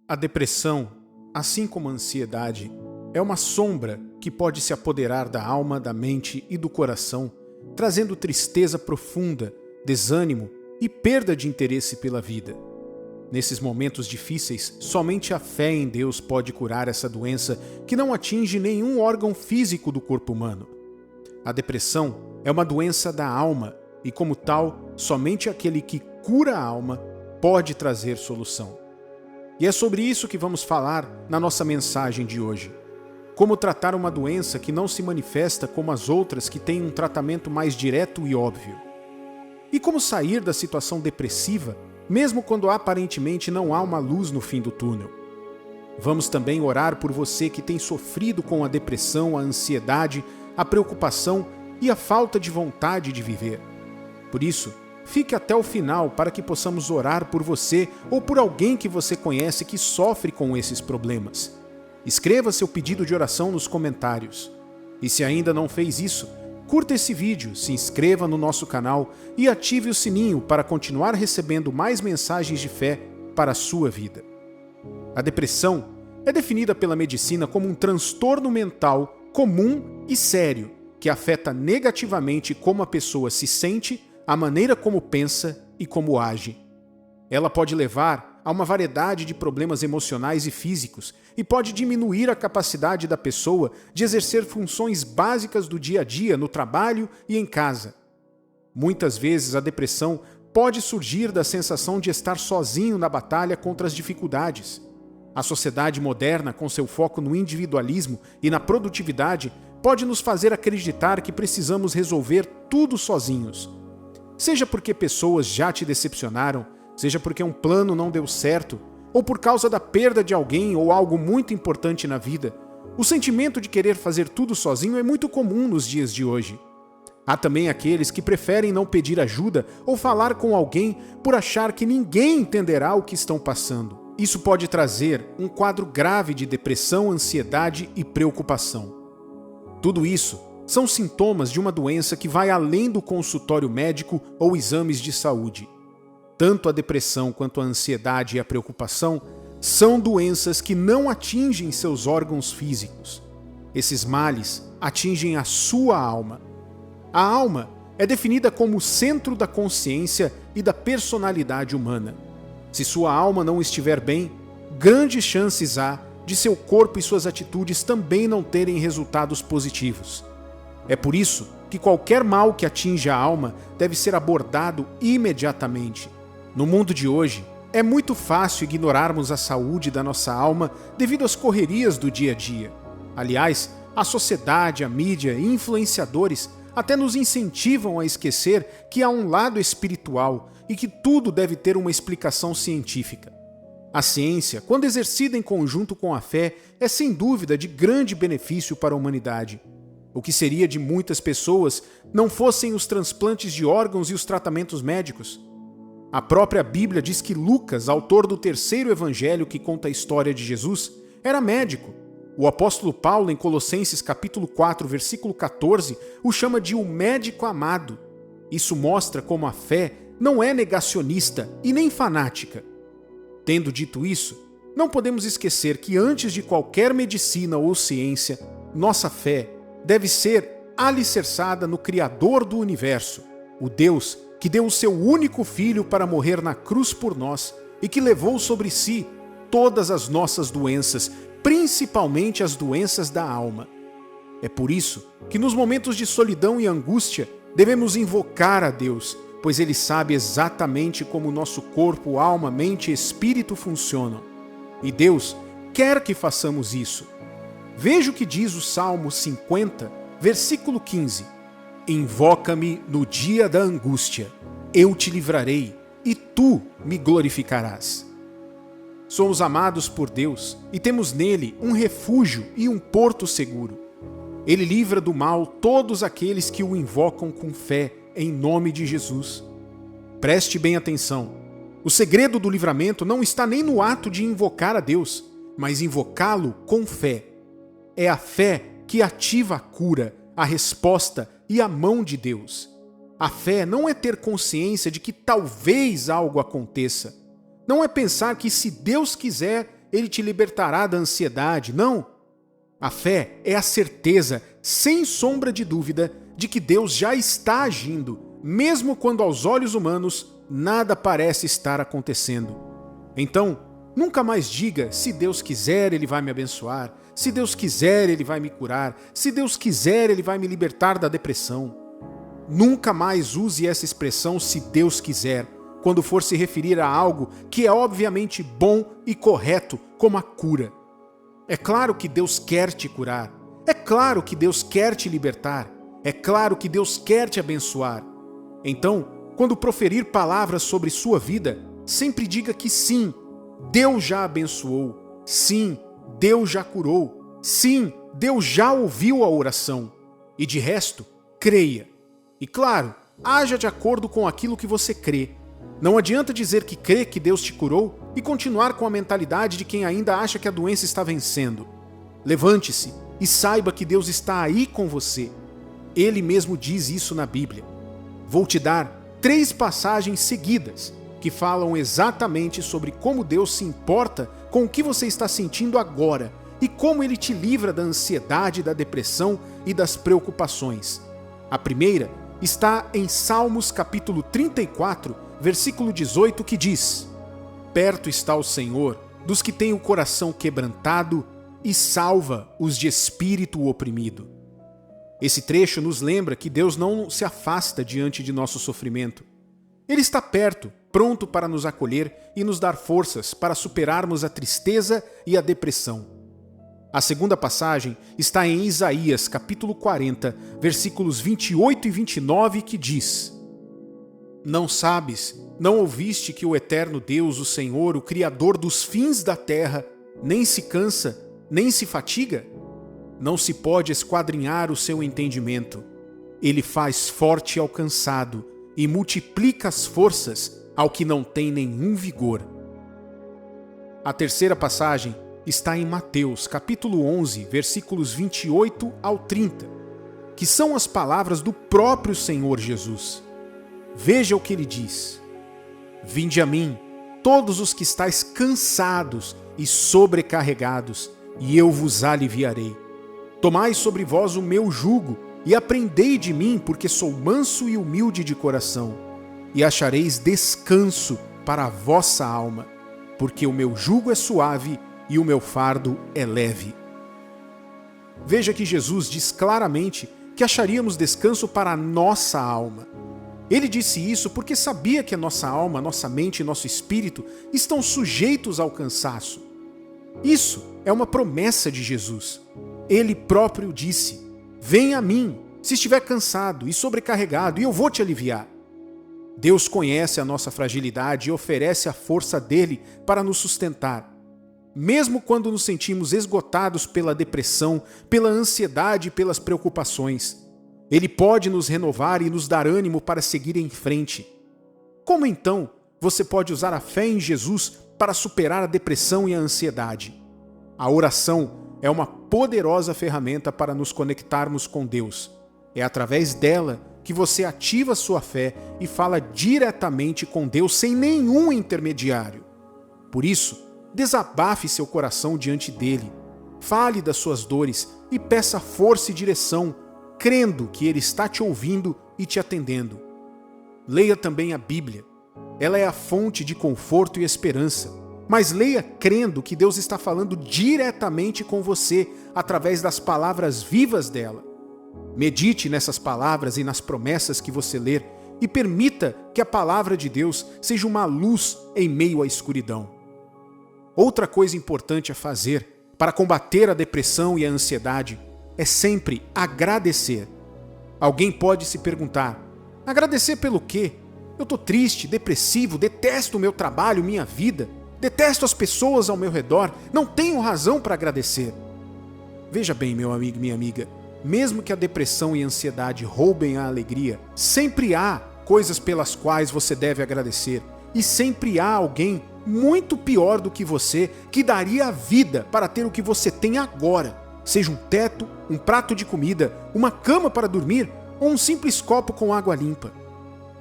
A depressão, assim como a ansiedade, é uma sombra que pode se apoderar da alma, da mente e do coração, trazendo tristeza profunda, desânimo e perda de interesse pela vida. Nesses momentos difíceis, somente a fé em Deus pode curar essa doença que não atinge nenhum órgão físico do corpo humano. A depressão é uma doença da alma e, como tal, somente aquele que cura a alma pode trazer solução. E é sobre isso que vamos falar na nossa mensagem de hoje. Como tratar uma doença que não se manifesta como as outras que têm um tratamento mais direto e óbvio. E como sair da situação depressiva, mesmo quando aparentemente não há uma luz no fim do túnel. Vamos também orar por você que tem sofrido com a depressão, a ansiedade, a preocupação e a falta de vontade de viver. Por isso, fique até o final para que possamos orar por você ou por alguém que você conhece que sofre com esses problemas. Escreva seu pedido de oração nos comentários. E se ainda não fez isso, curta esse vídeo, se inscreva no nosso canal e ative o sininho para continuar recebendo mais mensagens de fé para a sua vida. A depressão é definida pela medicina como um transtorno mental comum e sério que afeta negativamente como a pessoa se sente, a maneira como pensa e como age. Ela pode levar a uma variedade de problemas emocionais e físicos e pode diminuir a capacidade da pessoa de exercer funções básicas do dia a dia no trabalho e em casa. Muitas vezes a depressão pode surgir da sensação de estar sozinho na batalha contra as dificuldades. A sociedade moderna, com seu foco no individualismo e na produtividade, pode nos fazer acreditar que precisamos resolver tudo sozinhos. Seja porque pessoas já te decepcionaram, seja porque um plano não deu certo, ou por causa da perda de alguém ou algo muito importante na vida, o sentimento de querer fazer tudo sozinho é muito comum nos dias de hoje. Há também aqueles que preferem não pedir ajuda ou falar com alguém por achar que ninguém entenderá o que estão passando. Isso pode trazer um quadro grave de depressão, ansiedade e preocupação. Tudo isso são sintomas de uma doença que vai além do consultório médico ou exames de saúde. Tanto a depressão quanto a ansiedade e a preocupação são doenças que não atingem seus órgãos físicos. Esses males atingem a sua alma. A alma é definida como o centro da consciência e da personalidade humana. Se sua alma não estiver bem, grandes chances há de seu corpo e suas atitudes também não terem resultados positivos. É por isso que qualquer mal que atinja a alma deve ser abordado imediatamente. No mundo de hoje, é muito fácil ignorarmos a saúde da nossa alma devido às correrias do dia a dia. Aliás, a sociedade, a mídia e influenciadores até nos incentivam a esquecer que há um lado espiritual e que tudo deve ter uma explicação científica. A ciência, quando exercida em conjunto com a fé, é sem dúvida de grande benefício para a humanidade. O que seria de muitas pessoas não fossem os transplantes de órgãos e os tratamentos médicos? A própria Bíblia diz que Lucas, autor do terceiro evangelho que conta a história de Jesus, era médico. O apóstolo Paulo, em Colossenses capítulo 4, versículo 14, o chama de o médico amado. Isso mostra como a fé não é negacionista e nem fanática. Tendo dito isso, não podemos esquecer que antes de qualquer medicina ou ciência, nossa fé deve ser alicerçada no Criador do universo, o Deus que deu o seu único Filho para morrer na cruz por nós e que levou sobre si todas as nossas doenças, principalmente as doenças da alma. É por isso que nos momentos de solidão e angústia devemos invocar a Deus, pois Ele sabe exatamente como nosso corpo, alma, mente e espírito funcionam. E Deus quer que façamos isso. Veja o que diz o Salmo 50, versículo 15. Invoca-me no dia da angústia, eu te livrarei e tu me glorificarás. Somos amados por Deus e temos nele um refúgio e um porto seguro. Ele livra do mal todos aqueles que o invocam com fé em nome de Jesus. Preste bem atenção. O segredo do livramento não está nem no ato de invocar a Deus, mas invocá-lo com fé. É a fé que ativa a cura, a resposta e a mão de Deus. A fé não é ter consciência de que talvez algo aconteça. Não é pensar que se Deus quiser, Ele te libertará da ansiedade. Não! A fé é a certeza, sem sombra de dúvida, de que Deus já está agindo, mesmo quando aos olhos humanos nada parece estar acontecendo. Então, nunca mais diga: se Deus quiser, Ele vai me abençoar. Se Deus quiser, Ele vai me curar. Se Deus quiser, Ele vai me libertar da depressão. Nunca mais use essa expressão "se Deus quiser", quando for se referir a algo que é obviamente bom e correto, como a cura. É claro que Deus quer te curar. É claro que Deus quer te libertar. É claro que Deus quer te abençoar. Então, quando proferir palavras sobre sua vida, sempre diga que sim, Deus já abençoou. Sim, Deus já curou. Sim, Deus já ouviu a oração. E de resto, creia. E claro, haja de acordo com aquilo que você crê. Não adianta dizer que crê que Deus te curou e continuar com a mentalidade de quem ainda acha que a doença está vencendo. Levante-se e saiba que Deus está aí com você. Ele mesmo diz isso na Bíblia. Vou te dar 3 passagens seguidas que falam exatamente sobre como Deus se importa com o que você está sentindo agora e como Ele te livra da ansiedade, da depressão e das preocupações. A primeira está em Salmos capítulo 34, versículo 18, que diz: "Perto está o Senhor dos que têm o coração quebrantado e salva os de espírito oprimido." Esse trecho nos lembra que Deus não se afasta diante de nosso sofrimento. Ele está perto, pronto para nos acolher e nos dar forças para superarmos a tristeza e a depressão. A segunda passagem está em Isaías capítulo 40, versículos 28 e 29, que diz: "Não sabes, não ouviste que o eterno Deus, o Senhor, o Criador dos fins da terra, nem se cansa, nem se fatiga? Não se pode esquadrinhar o seu entendimento. Ele faz forte ao cansado e multiplica as forças ao que não tem nenhum vigor." A terceira passagem está em Mateus, capítulo 11, versículos 28 ao 30, que são as palavras do próprio Senhor Jesus. Veja o que ele diz: "Vinde a mim, todos os que estáis cansados e sobrecarregados, e eu vos aliviarei. Tomai sobre vós o meu jugo e aprendei de mim, porque sou manso e humilde de coração, e achareis descanso para a vossa alma, porque o meu jugo é suave e o meu fardo é leve." Veja que Jesus diz claramente que acharíamos descanso para a nossa alma. Ele disse isso porque sabia que a nossa alma, nossa mente e nosso espírito estão sujeitos ao cansaço. Isso é uma promessa de Jesus. Ele próprio disse: "Venha a mim, se estiver cansado e sobrecarregado, e eu vou te aliviar." Deus conhece a nossa fragilidade e oferece a força dele para nos sustentar. Mesmo quando nos sentimos esgotados pela depressão, pela ansiedade e pelas preocupações, Ele pode nos renovar e nos dar ânimo para seguir em frente. Como então você pode usar a fé em Jesus para superar a depressão e a ansiedade? A oração é uma poderosa ferramenta para nos conectarmos com Deus. É através dela que você ativa sua fé e fala diretamente com Deus sem nenhum intermediário. Por isso, desabafe seu coração diante dele. Fale das suas dores e peça força e direção, crendo que ele está te ouvindo e te atendendo. Leia também a Bíblia. Ela é a fonte de conforto e esperança. Mas leia crendo que Deus está falando diretamente com você através das palavras vivas dela. Medite nessas palavras e nas promessas que você ler e permita que a palavra de Deus seja uma luz em meio à escuridão. Outra coisa importante a fazer para combater a depressão e a ansiedade é sempre agradecer. Alguém pode se perguntar: agradecer pelo quê? Eu estou triste, depressivo, detesto o meu trabalho, minha vida, detesto as pessoas ao meu redor, não tenho razão para agradecer. Veja bem, meu amigo e minha amiga, mesmo que a depressão e a ansiedade roubem a alegria, sempre há coisas pelas quais você deve agradecer. E sempre há alguém muito pior do que você que daria a vida para ter o que você tem agora. Seja um teto, um prato de comida, uma cama para dormir ou um simples copo com água limpa.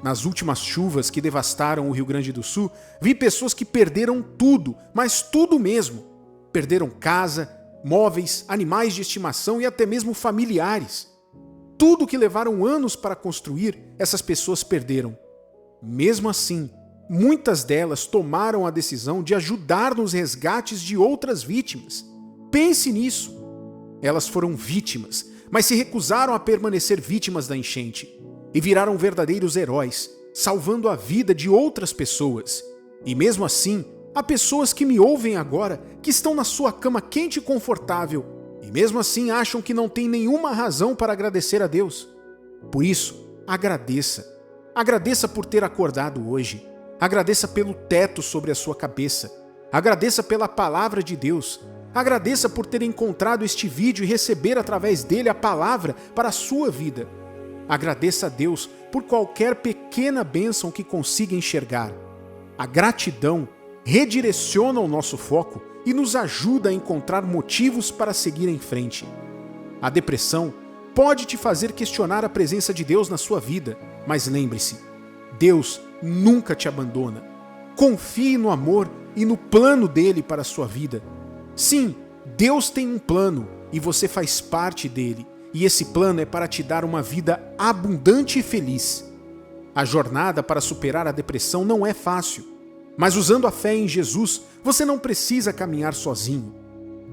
Nas últimas chuvas que devastaram o Rio Grande do Sul, vi pessoas que perderam tudo, mas tudo mesmo. perderam casa, móveis, animais de estimação e até mesmo familiares. Tudo que levaram anos para construir, essas pessoas perderam. Mesmo assim, muitas delas tomaram a decisão de ajudar nos resgates de outras vítimas. Pense nisso. Elas foram vítimas, mas se recusaram a permanecer vítimas da enchente e viraram verdadeiros heróis, salvando a vida de outras pessoas. E mesmo assim, há pessoas que me ouvem agora que estão na sua cama quente e confortável e mesmo assim acham que não tem nenhuma razão para agradecer a Deus. Por isso, agradeça. Agradeça por ter acordado hoje. Agradeça pelo teto sobre a sua cabeça. Agradeça pela palavra de Deus. Agradeça por ter encontrado este vídeo e receber através dele a palavra para a sua vida. Agradeça a Deus por qualquer pequena bênção que consiga enxergar. A gratidão redireciona o nosso foco e nos ajuda a encontrar motivos para seguir em frente. A depressão pode te fazer questionar a presença de Deus na sua vida, mas lembre-se, Deus nunca te abandona. Confie no amor e no plano dele para a sua vida. Sim, Deus tem um plano e você faz parte dele, e esse plano é para te dar uma vida abundante e feliz. A jornada para superar a depressão não é fácil, mas usando a fé em Jesus, você não precisa caminhar sozinho.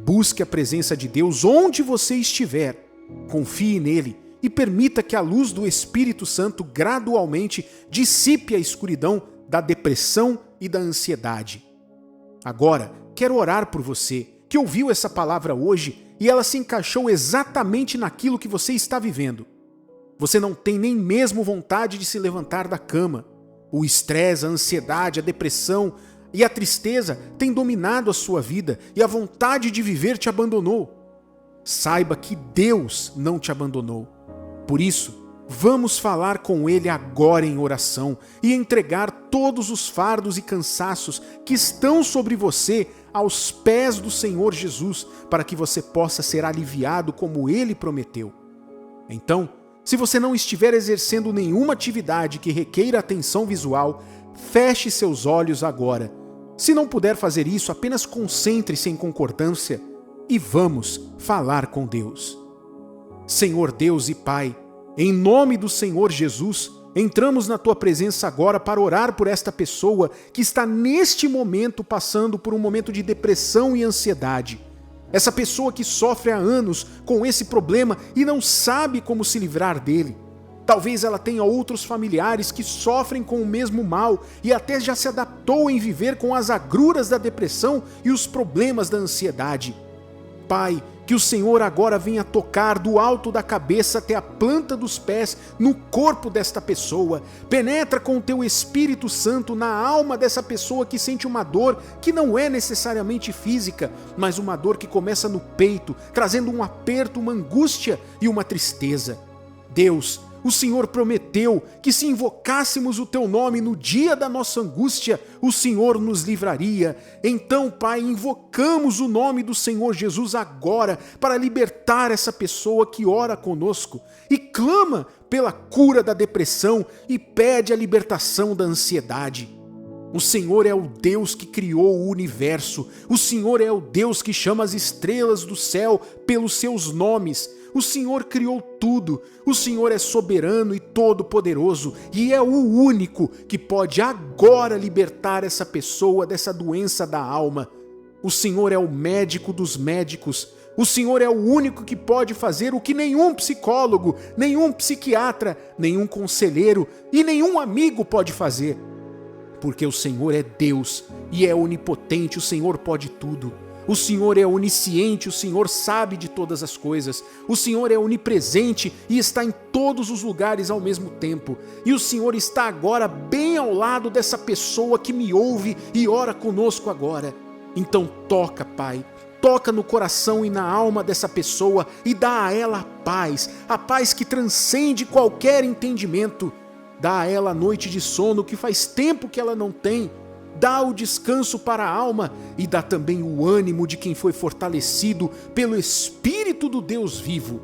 Busque a presença de Deus onde você estiver, confie nele e permita que a luz do Espírito Santo gradualmente dissipe a escuridão da depressão e da ansiedade. Agora, quero orar por você que ouviu essa palavra hoje e ela se encaixou exatamente naquilo que você está vivendo. Você não tem nem mesmo vontade de se levantar da cama. O estresse, a ansiedade, a depressão e a tristeza têm dominado a sua vida e a vontade de viver te abandonou. Saiba que Deus não te abandonou. Por isso, vamos falar com Ele agora em oração e entregar todos os fardos e cansaços que estão sobre você aos pés do Senhor Jesus, para que você possa ser aliviado como Ele prometeu. Então, se você não estiver exercendo nenhuma atividade que requeira atenção visual, feche seus olhos agora. Se não puder fazer isso, apenas concentre-se em concordância e vamos falar com Deus. Senhor Deus e Pai, em nome do Senhor Jesus, entramos na Tua presença agora para orar por esta pessoa que está neste momento passando por um momento de depressão e ansiedade. Essa pessoa que sofre há anos com esse problema e não sabe como se livrar dele. Talvez ela tenha outros familiares que sofrem com o mesmo mal e até já se adaptou em viver com as agruras da depressão e os problemas da ansiedade. Pai, que o Senhor agora venha tocar do alto da cabeça até a planta dos pés no corpo desta pessoa. Penetra com o Teu Espírito Santo na alma dessa pessoa que sente uma dor que não é necessariamente física, mas uma dor que começa no peito, trazendo um aperto, uma angústia e uma tristeza. Deus, o Senhor prometeu que se invocássemos o Teu nome no dia da nossa angústia, o Senhor nos livraria. Então, Pai, invocamos o nome do Senhor Jesus agora para libertar essa pessoa que ora conosco e clama pela cura da depressão e pede a libertação da ansiedade. O Senhor é o Deus que criou o universo. O Senhor é o Deus que chama as estrelas do céu pelos seus nomes. O Senhor criou tudo. O Senhor é soberano e todo-poderoso e é o único que pode agora libertar essa pessoa dessa doença da alma. O Senhor é o médico dos médicos. O Senhor é o único que pode fazer o que nenhum psicólogo, nenhum psiquiatra, nenhum conselheiro e nenhum amigo pode fazer. Porque o Senhor é Deus e é onipotente, o Senhor pode tudo. O Senhor é onisciente, o Senhor sabe de todas as coisas. O Senhor é onipresente e está em todos os lugares ao mesmo tempo. E o Senhor está agora bem ao lado dessa pessoa que me ouve e ora conosco agora. Então toca, Pai. Toca no coração e na alma dessa pessoa e dá a ela a paz que transcende qualquer entendimento. Dá a ela a noite de sono que faz tempo que ela não tem. Dá o descanso para a alma e dá também o ânimo de quem foi fortalecido pelo Espírito do Deus vivo.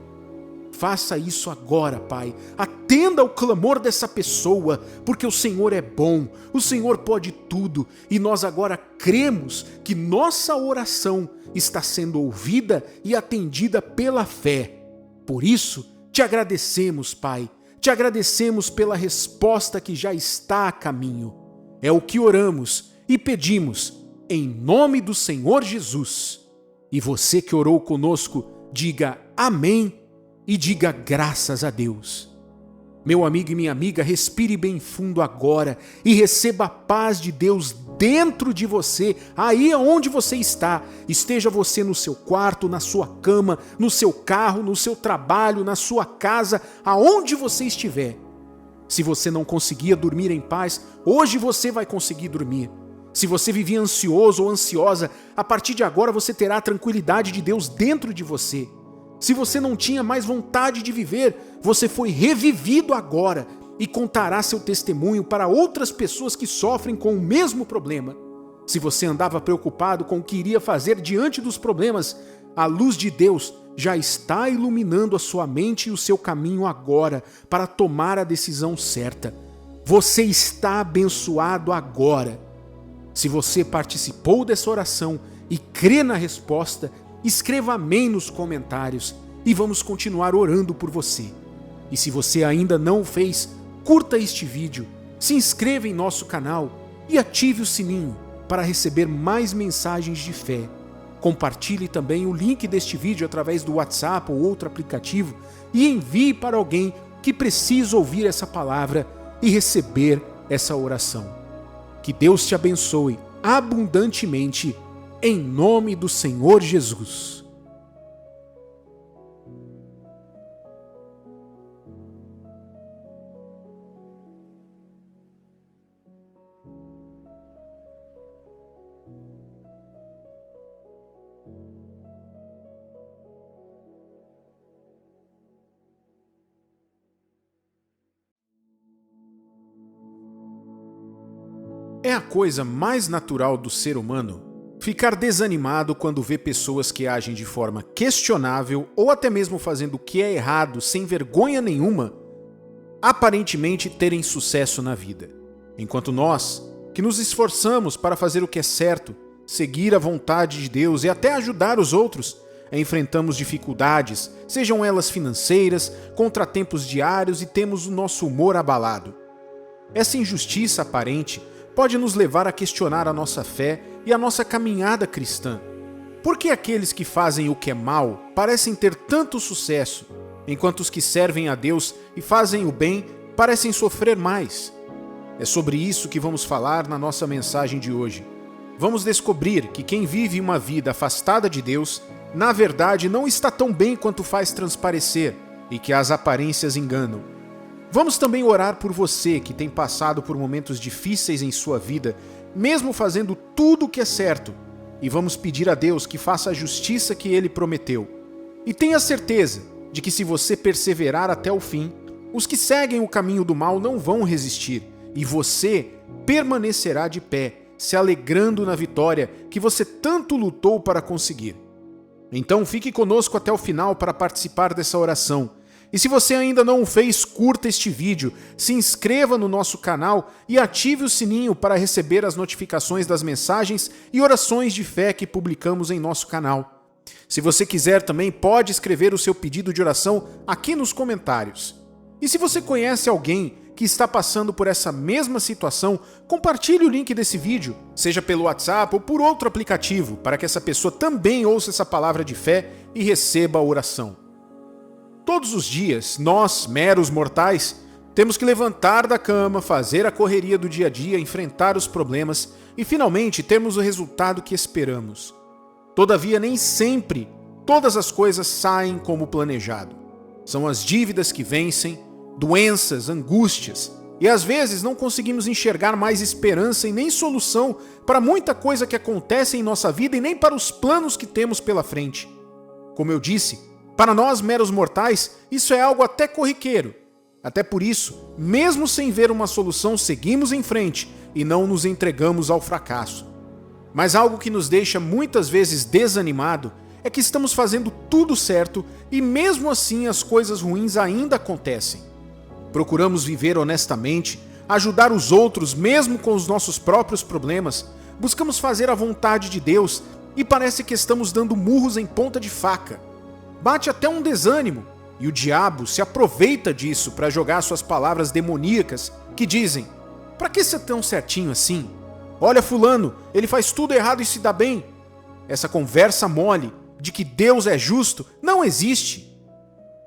Faça isso agora, Pai. Atenda ao clamor dessa pessoa, porque o Senhor é bom, o Senhor pode tudo e nós agora cremos que nossa oração está sendo ouvida e atendida pela fé. Por isso, te agradecemos, Pai. Te agradecemos pela resposta que já está a caminho. É o que oramos e pedimos em nome do Senhor Jesus. E você que orou conosco, diga amém e diga graças a Deus. Meu amigo e minha amiga, respire bem fundo agora e receba a paz de Deus dentro de você, aí onde você está. Esteja você no seu quarto, na sua cama, no seu carro, no seu trabalho, na sua casa, aonde você estiver. Se você não conseguia dormir em paz, hoje você vai conseguir dormir. Se você vivia ansioso ou ansiosa, a partir de agora você terá a tranquilidade de Deus dentro de você. Se você não tinha mais vontade de viver, você foi revivido agora e contará seu testemunho para outras pessoas que sofrem com o mesmo problema. Se você andava preocupado com o que iria fazer diante dos problemas, a luz de Deus já está iluminando a sua mente e o seu caminho agora para tomar a decisão certa. Você está abençoado agora. Se você participou dessa oração e crê na resposta, escreva amém nos comentários e vamos continuar orando por você. E se você ainda não o fez, curta este vídeo, se inscreva em nosso canal e ative o sininho para receber mais mensagens de fé. Compartilhe também o link deste vídeo através do WhatsApp ou outro aplicativo e envie para alguém que precisa ouvir essa palavra e receber essa oração. Que Deus te abençoe abundantemente, em nome do Senhor Jesus. É a coisa mais natural do ser humano ficar desanimado quando vê pessoas que agem de forma questionável ou até mesmo fazendo o que é errado sem vergonha nenhuma, aparentemente terem sucesso na vida. Enquanto nós, que nos esforçamos para fazer o que é certo, seguir a vontade de Deus e até ajudar os outros, enfrentamos dificuldades, sejam elas financeiras, contratempos diários e temos o nosso humor abalado. Essa injustiça aparente pode nos levar a questionar a nossa fé e a nossa caminhada cristã. Por que aqueles que fazem o que é mal parecem ter tanto sucesso, enquanto os que servem a Deus e fazem o bem parecem sofrer mais? É sobre isso que vamos falar na nossa mensagem de hoje. Vamos descobrir que quem vive uma vida afastada de Deus, na verdade não está tão bem quanto faz transparecer e que as aparências enganam. Vamos também orar por você que tem passado por momentos difíceis em sua vida, mesmo fazendo tudo o que é certo, e vamos pedir a Deus que faça a justiça que Ele prometeu. E tenha certeza de que se você perseverar até o fim, os que seguem o caminho do mal não vão resistir, e você permanecerá de pé, se alegrando na vitória que você tanto lutou para conseguir. Então fique conosco até o final para participar dessa oração. E se você ainda não o fez, curta este vídeo, se inscreva no nosso canal e ative o sininho para receber as notificações das mensagens e orações de fé que publicamos em nosso canal. Se você quiser também pode escrever o seu pedido de oração aqui nos comentários. E se você conhece alguém que está passando por essa mesma situação, compartilhe o link desse vídeo, seja pelo WhatsApp ou por outro aplicativo, para que essa pessoa também ouça essa palavra de fé e receba a oração. Todos os dias, nós, meros mortais, temos que levantar da cama, fazer a correria do dia a dia, enfrentar os problemas e finalmente termos o resultado que esperamos. Todavia, nem sempre todas as coisas saem como planejado. São as dívidas que vencem, doenças, angústias, e às vezes não conseguimos enxergar mais esperança e nem solução para muita coisa que acontece em nossa vida e nem para os planos que temos pela frente. Como eu disse, para nós, meros mortais, isso é algo até corriqueiro. Até por isso, mesmo sem ver uma solução, seguimos em frente e não nos entregamos ao fracasso. Mas algo que nos deixa muitas vezes desanimado é que estamos fazendo tudo certo e mesmo assim as coisas ruins ainda acontecem. Procuramos viver honestamente, ajudar os outros mesmo com os nossos próprios problemas, buscamos fazer a vontade de Deus e parece que estamos dando murros em ponta de faca. Bate até um desânimo, e o diabo se aproveita disso para jogar suas palavras demoníacas que dizem: "Pra que ser tão certinho assim? Olha fulano, ele faz tudo errado e se dá bem." Essa conversa mole de que Deus é justo não existe.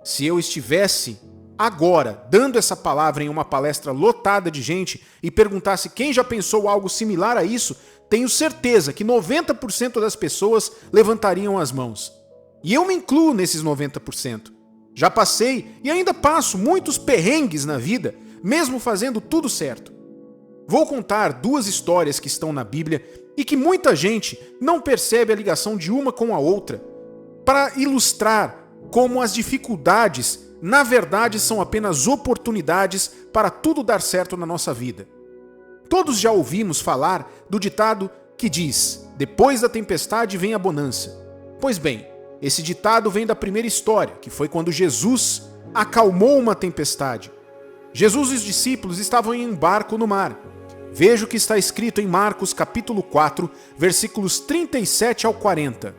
Se eu estivesse agora dando essa palavra em uma palestra lotada de gente e perguntasse quem já pensou algo similar a isso, tenho certeza que 90% das pessoas levantariam as mãos. E eu me incluo nesses 90%. Já passei e ainda passo muitos perrengues na vida, mesmo fazendo tudo certo. Vou contar 2 histórias que estão na Bíblia e que muita gente não percebe a ligação de uma com a outra, para ilustrar como as dificuldades, na verdade, são apenas oportunidades para tudo dar certo na nossa vida. Todos já ouvimos falar do ditado que diz: "Depois da tempestade vem a bonança." Pois bem, esse ditado vem da primeira história, que foi quando Jesus acalmou uma tempestade. Jesus e os discípulos estavam em um barco no mar. Veja o que está escrito em Marcos capítulo 4, versículos 37 ao 40.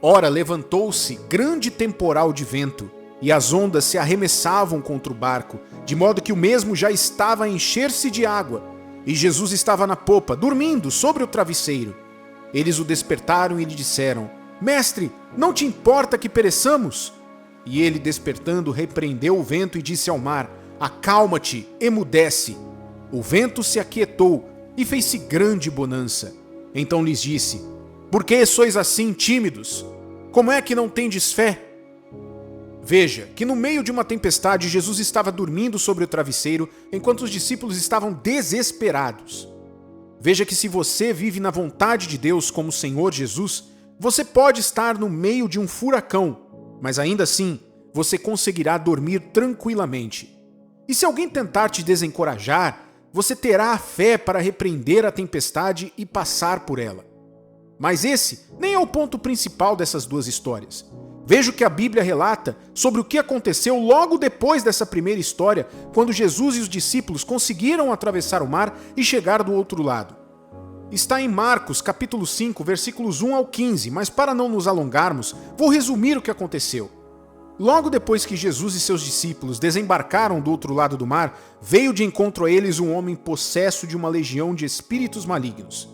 "Ora, levantou-se grande temporal de vento, e as ondas se arremessavam contra o barco, de modo que o mesmo já estava a encher-se de água. E Jesus estava na popa, dormindo sobre o travesseiro. Eles o despertaram e lhe disseram: 'Mestre, não te importa que pereçamos?' E ele, despertando, repreendeu o vento e disse ao mar: 'Acalma-te, emudece.' O vento se aquietou e fez-se grande bonança. Então lhes disse: 'Por que sois assim tímidos? Como é que não tendes fé?' Veja que no meio de uma tempestade Jesus estava dormindo sobre o travesseiro enquanto os discípulos estavam desesperados. Veja que se você vive na vontade de Deus como o Senhor Jesus, você pode estar no meio de um furacão, mas ainda assim você conseguirá dormir tranquilamente. E se alguém tentar te desencorajar, você terá a fé para repreender a tempestade e passar por ela. Mas esse nem é o ponto principal dessas 2 histórias. Veja o que a Bíblia relata sobre o que aconteceu logo depois dessa primeira história, quando Jesus e os discípulos conseguiram atravessar o mar e chegar do outro lado. Está em Marcos capítulo 5, versículos 1 ao 15, mas para não nos alongarmos, vou resumir o que aconteceu. Logo depois que Jesus e seus discípulos desembarcaram do outro lado do mar, veio de encontro a eles um homem possesso de uma legião de espíritos malignos.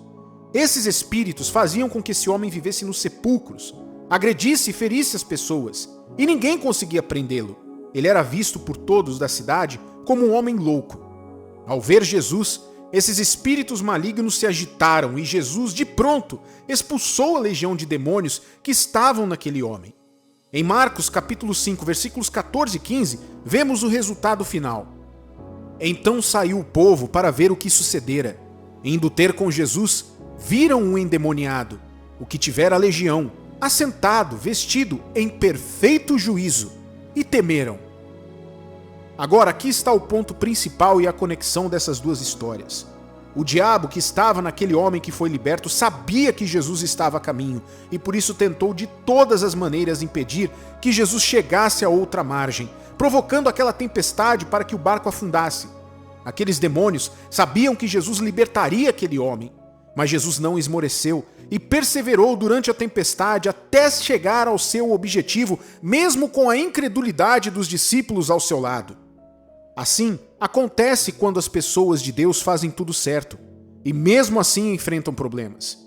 Esses espíritos faziam com que esse homem vivesse nos sepulcros, agredisse e ferisse as pessoas, e ninguém conseguia prendê-lo. Ele era visto por todos da cidade como um homem louco. Ao ver Jesus, esses espíritos malignos se agitaram e Jesus, de pronto, expulsou a legião de demônios que estavam naquele homem. Em Marcos capítulo 5, versículos 14 e 15, vemos o resultado final. Então saiu o povo para ver o que sucedera. Indo ter com Jesus, viram um endemoniado, o que tivera a legião, assentado, vestido em perfeito juízo, e temeram. Agora, aqui está o ponto principal e a conexão dessas 2 histórias. O diabo que estava naquele homem que foi liberto sabia que Jesus estava a caminho e por isso tentou de todas as maneiras impedir que Jesus chegasse à outra margem, provocando aquela tempestade para que o barco afundasse. Aqueles demônios sabiam que Jesus libertaria aquele homem, mas Jesus não esmoreceu e perseverou durante a tempestade até chegar ao seu objetivo, mesmo com a incredulidade dos discípulos ao seu lado. Assim, acontece quando as pessoas de Deus fazem tudo certo, e mesmo assim enfrentam problemas.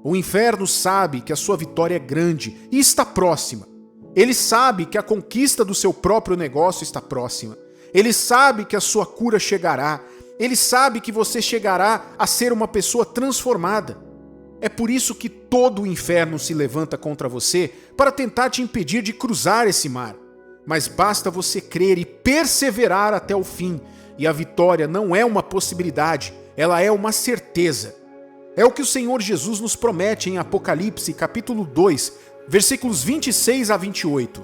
O inferno sabe que a sua vitória é grande e está próxima. Ele sabe que a conquista do seu próprio negócio está próxima. Ele sabe que a sua cura chegará. Ele sabe que você chegará a ser uma pessoa transformada. É por isso que todo o inferno se levanta contra você para tentar te impedir de cruzar esse mar. Mas basta você crer e perseverar até o fim, e a vitória não é uma possibilidade, ela é uma certeza. É o que o Senhor Jesus nos promete em Apocalipse, capítulo 2, versículos 26 a 28.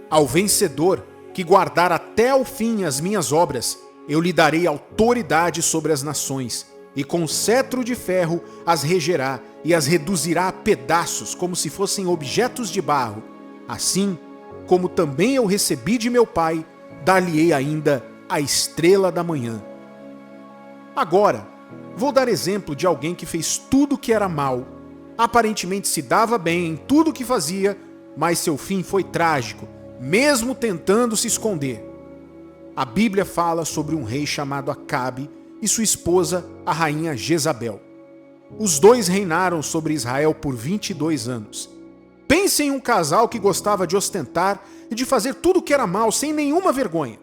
Ao vencedor, que guardar até o fim as minhas obras, eu lhe darei autoridade sobre as nações, e com cetro de ferro as regerá e as reduzirá a pedaços como se fossem objetos de barro. Assim, como também eu recebi de meu Pai, dar-lhe-ei ainda a estrela da manhã. Agora, vou dar exemplo de alguém que fez tudo o que era mal, Aparentemente se dava bem em tudo o que fazia, mas seu fim foi trágico, mesmo tentando se esconder. A Bíblia fala sobre um rei chamado Acabe e sua esposa, a rainha Jezabel. Os dois reinaram sobre Israel por 22 anos. Pense em um casal que gostava de ostentar e de fazer tudo o que era mal sem nenhuma vergonha.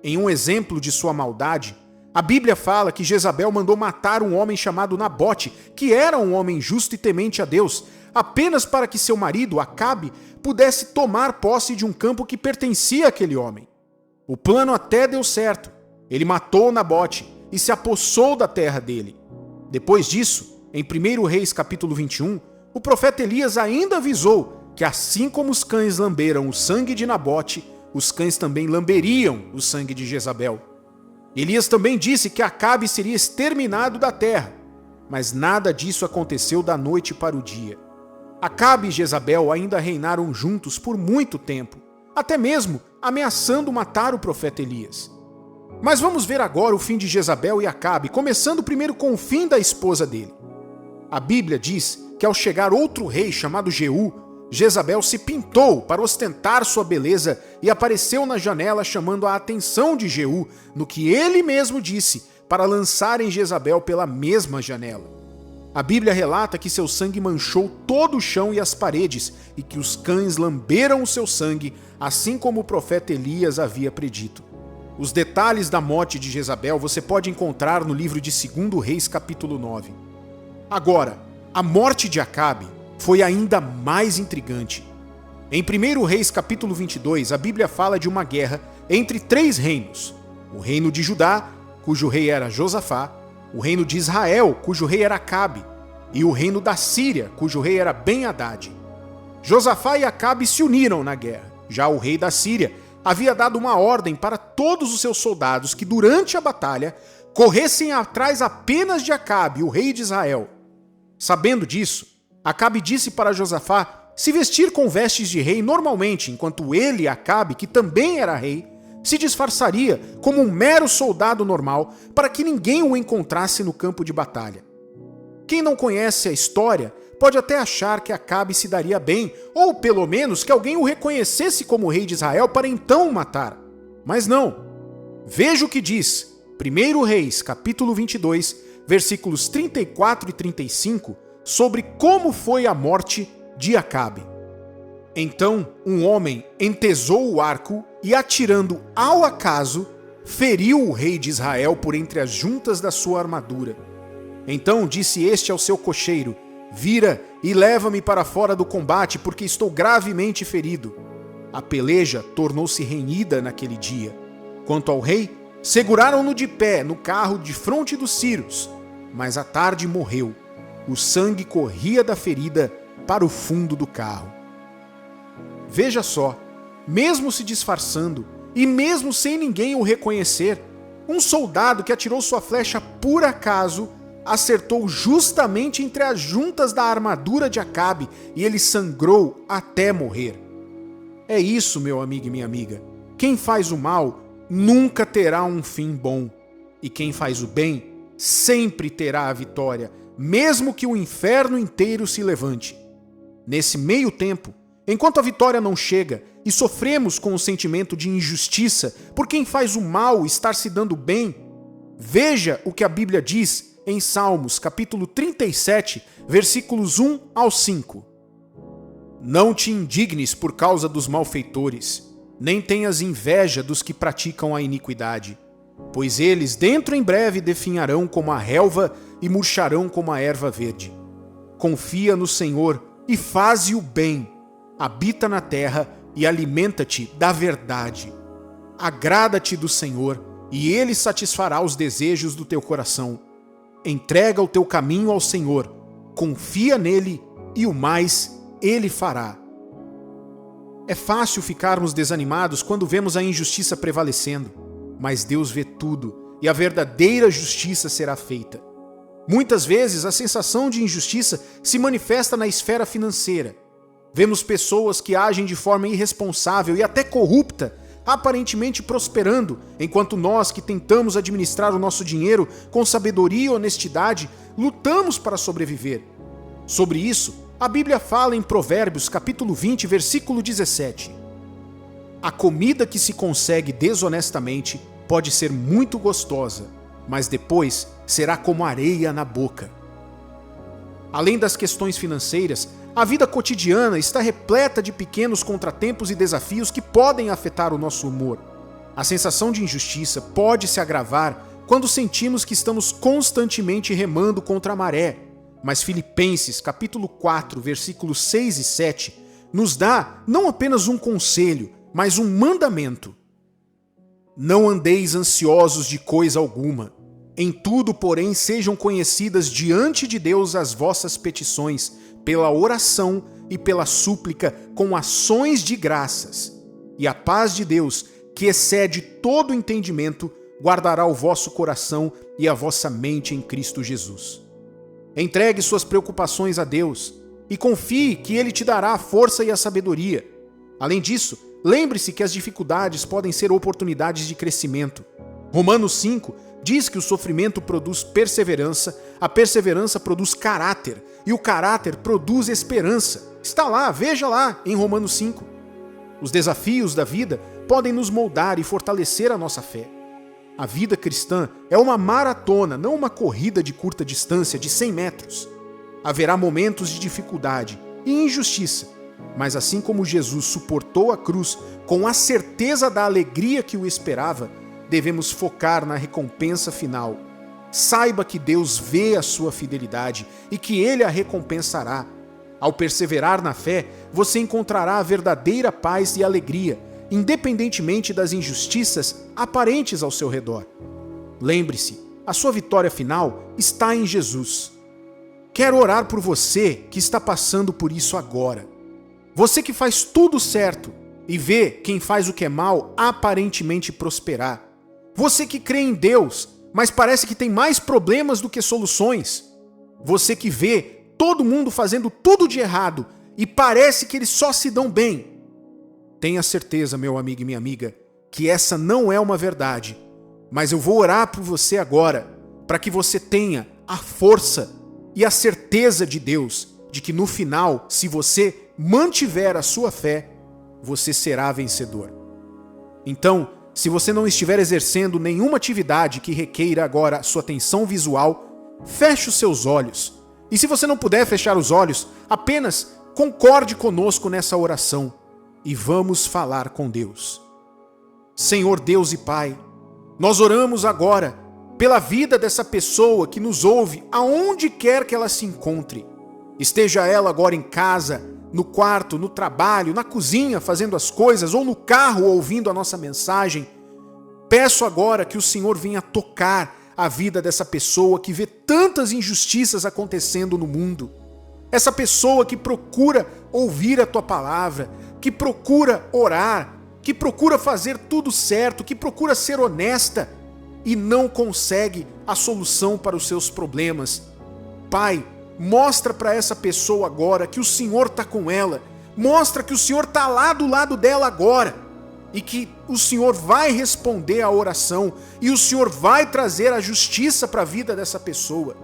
Em um exemplo de sua maldade, a Bíblia fala que Jezabel mandou matar um homem chamado Nabote, que era um homem justo e temente a Deus, apenas para que seu marido, Acabe, pudesse tomar posse de um campo que pertencia àquele homem. O plano até deu certo. Ele matou Nabote e se apossou da terra dele. Depois disso, em 1 Reis capítulo 21, o profeta Elias ainda avisou que assim como os cães lamberam o sangue de Nabote, os cães também lamberiam o sangue de Jezabel. Elias também disse que Acabe seria exterminado da terra, mas nada disso aconteceu da noite para o dia. Acabe e Jezabel ainda reinaram juntos por muito tempo, até mesmo ameaçando matar o profeta Elias. Mas vamos ver agora o fim de Jezabel e Acabe, começando primeiro com o fim da esposa dele. A Bíblia diz que ao chegar outro rei chamado Jeú, Jezabel se pintou para ostentar sua beleza e apareceu na janela chamando a atenção de Jeú no que ele mesmo disse para lançarem Jezabel pela mesma janela. A Bíblia relata que seu sangue manchou todo o chão e as paredes e que os cães lamberam o seu sangue, assim como o profeta Elias havia predito. Os detalhes da morte de Jezabel você pode encontrar no livro de 2 Reis capítulo 9. Agora, a morte de Acabe foi ainda mais intrigante. Em 1 Reis capítulo 22, a Bíblia fala de uma guerra entre 3 reinos. O reino de Judá, cujo rei era Josafá, o reino de Israel, cujo rei era Acabe, e o reino da Síria, cujo rei era Ben-Hadad. Josafá e Acabe se uniram na guerra. Já o rei da Síria havia dado uma ordem para todos os seus soldados que, durante a batalha, corressem atrás apenas de Acabe, o rei de Israel. Sabendo disso, Acabe disse para Josafá se vestir com vestes de rei normalmente, enquanto ele, Acabe, que também era rei, se disfarçaria como um mero soldado normal para que ninguém o encontrasse no campo de batalha. Quem não conhece a história pode até achar que Acabe se daria bem, ou pelo menos que alguém o reconhecesse como rei de Israel para então o matar. Mas não. Veja o que diz 1 Reis, capítulo 22, versículos 34 e 35, sobre como foi a morte de Acabe. Então um homem entesou o arco e, atirando ao acaso, feriu o rei de Israel por entre as juntas da sua armadura. Então disse este ao seu cocheiro: vira e leva-me para fora do combate, porque estou gravemente ferido. A peleja tornou-se renhida naquele dia. Quanto ao rei, seguraram-no de pé no carro de fronte dos círios, mas à tarde morreu. O sangue corria da ferida para o fundo do carro. Veja só, mesmo se disfarçando e mesmo sem ninguém o reconhecer, um soldado que atirou sua flecha por acaso acertou justamente entre as juntas da armadura de Acabe e ele sangrou até morrer. É isso, meu amigo e minha amiga. Quem faz o mal nunca terá um fim bom. E quem faz o bem sempre terá a vitória, mesmo que o inferno inteiro se levante. Nesse meio tempo, enquanto a vitória não chega e sofremos com o sentimento de injustiça por quem faz o mal estar se dando bem, veja o que a Bíblia diz em Salmos, capítulo 37, versículos 1 ao 5. Não te indignes por causa dos malfeitores, nem tenhas inveja dos que praticam a iniquidade, pois eles dentro em breve definharão como a relva e murcharão como a erva verde. Confia no Senhor e faze o bem, habita na terra e alimenta-te da verdade. Agrada-te do Senhor e Ele satisfará os desejos do teu coração. Entrega o teu caminho ao Senhor, confia nele e o mais Ele fará. É fácil ficarmos desanimados quando vemos a injustiça prevalecendo, mas Deus vê tudo e a verdadeira justiça será feita. Muitas vezes a sensação de injustiça se manifesta na esfera financeira. Vemos pessoas que agem de forma irresponsável e até corrupta, aparentemente prosperando, enquanto nós que tentamos administrar o nosso dinheiro com sabedoria e honestidade, lutamos para sobreviver. Sobre isso, a Bíblia fala em Provérbios capítulo 20, versículo 17. A comida que se consegue desonestamente pode ser muito gostosa, mas depois será como areia na boca. Além das questões financeiras, a vida cotidiana está repleta de pequenos contratempos e desafios que podem afetar o nosso humor. A sensação de injustiça pode se agravar quando sentimos que estamos constantemente remando contra a maré. Mas Filipenses capítulo 4, versículos 6 e 7, nos dá não apenas um conselho, mas um mandamento. Não andeis ansiosos de coisa alguma. Em tudo, porém, sejam conhecidas diante de Deus as vossas petições, pela oração e pela súplica, com ações de graças. E a paz de Deus, que excede todo entendimento, guardará o vosso coração e a vossa mente em Cristo Jesus. Entregue suas preocupações a Deus e confie que Ele te dará a força e a sabedoria. Além disso, lembre-se que as dificuldades podem ser oportunidades de crescimento. Romanos 5 diz que o sofrimento produz perseverança, a perseverança produz caráter e o caráter produz esperança. Está lá, veja lá em Romanos 5. Os desafios da vida podem nos moldar e fortalecer a nossa fé. A vida cristã é uma maratona, não uma corrida de curta distância de 100 metros. Haverá momentos de dificuldade e injustiça, mas assim como Jesus suportou a cruz com a certeza da alegria que o esperava, devemos focar na recompensa final. Saiba que Deus vê a sua fidelidade e que Ele a recompensará. Ao perseverar na fé, você encontrará a verdadeira paz e alegria, independentemente das injustiças aparentes ao seu redor. Lembre-se, a sua vitória final está em Jesus. Quero orar por você que está passando por isso agora. Você que faz tudo certo e vê quem faz o que é mal aparentemente prosperar. Você que crê em Deus, mas parece que tem mais problemas do que soluções. Você que vê todo mundo fazendo tudo de errado e parece que eles só se dão bem. Tenha certeza, meu amigo e minha amiga, que essa não é uma verdade. Mas eu vou orar por você agora, para que você tenha a força e a certeza de Deus, de que no final, se você mantiver a sua fé, você será vencedor. Então, se você não estiver exercendo nenhuma atividade que requeira agora sua atenção visual, feche os seus olhos. E se você não puder fechar os olhos, apenas concorde conosco nessa oração e vamos falar com Deus. Senhor Deus e Pai, nós oramos agora pela vida dessa pessoa que nos ouve aonde quer que ela se encontre. Esteja ela agora em casa, no quarto, no trabalho, na cozinha fazendo as coisas ou no carro ouvindo a nossa mensagem. Peço agora que o Senhor venha tocar a vida dessa pessoa que vê tantas injustiças acontecendo no mundo. Essa pessoa que procura ouvir a Tua palavra, que procura orar, que procura fazer tudo certo, que procura ser honesta e não consegue a solução para os seus problemas. Pai, mostra para essa pessoa agora que o Senhor está com ela. Mostra que o Senhor está lá do lado dela agora. E que o Senhor vai responder à oração. E o Senhor vai trazer a justiça para a vida dessa pessoa.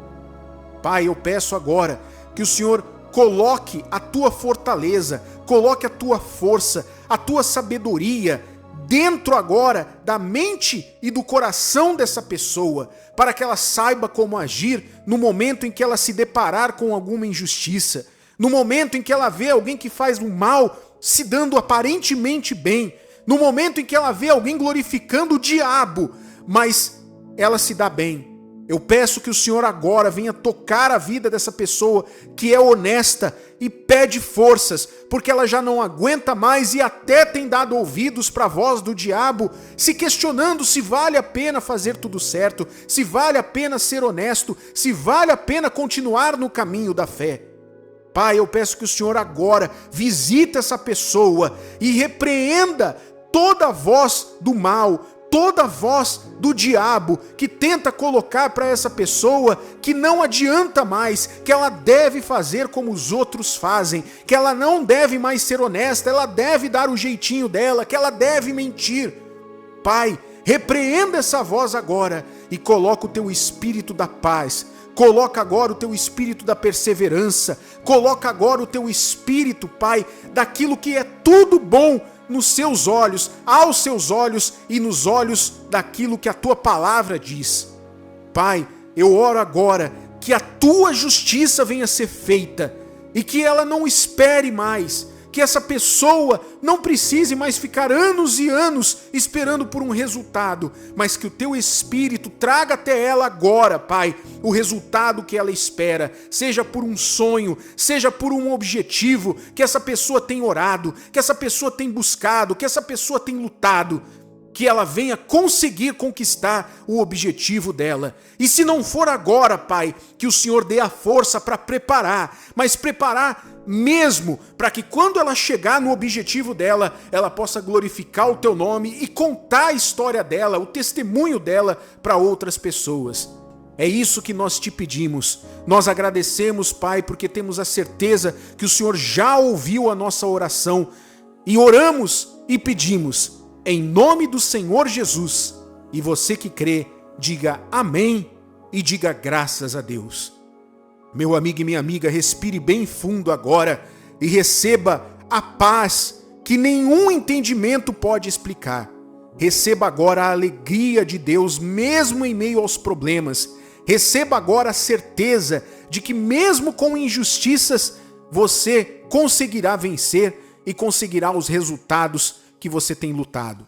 Pai, eu peço agora que o Senhor coloque a Tua fortaleza, coloque a Tua força, a Tua sabedoria dentro agora da mente e do coração dessa pessoa, para que ela saiba como agir no momento em que ela se deparar com alguma injustiça, no momento em que ela vê alguém que faz o mal se dando aparentemente bem, no momento em que ela vê alguém glorificando o diabo, mas ela se dá bem. Eu peço que o Senhor agora venha tocar a vida dessa pessoa que é honesta e pede forças, porque ela já não aguenta mais e até tem dado ouvidos para a voz do diabo, se questionando se vale a pena fazer tudo certo, se vale a pena ser honesto, se vale a pena continuar no caminho da fé. Pai, eu peço que o Senhor agora visite essa pessoa e repreenda toda a voz do mal, toda a voz do diabo que tenta colocar para essa pessoa que não adianta mais, que ela deve fazer como os outros fazem, que ela não deve mais ser honesta, ela deve dar o jeitinho dela, que ela deve mentir. Pai, repreenda essa voz agora e coloca o Teu Espírito da paz, Coloca agora o teu espírito da perseverança, coloca agora o teu espírito, Pai, daquilo que é tudo bom nos seus olhos, aos seus olhos e nos olhos daquilo que a tua palavra diz. Pai, eu oro agora que a tua justiça venha a ser feita e que ela não espere mais, que essa pessoa não precise mais ficar anos e anos esperando por um resultado, mas que o teu Espírito traga até ela agora, Pai, o resultado que ela espera, seja por um sonho, seja por um objetivo que essa pessoa tem orado, que essa pessoa tem buscado, que essa pessoa tem lutado, que ela venha conseguir conquistar o objetivo dela. E se não for agora, Pai, que o Senhor dê a força para preparar, mas preparar mesmo para que quando ela chegar no objetivo dela, ela possa glorificar o teu nome e contar a história dela, o testemunho dela para outras pessoas. É isso que nós te pedimos. Nós agradecemos, Pai, porque temos a certeza que o Senhor já ouviu a nossa oração e oramos e pedimos em nome do Senhor Jesus. E você que crê, diga amém e diga graças a Deus. Meu amigo e minha amiga, respire bem fundo agora e receba a paz que nenhum entendimento pode explicar. Receba agora a alegria de Deus mesmo em meio aos problemas. Receba agora a certeza de que mesmo com injustiças você conseguirá vencer e conseguirá os resultados que você tem lutado.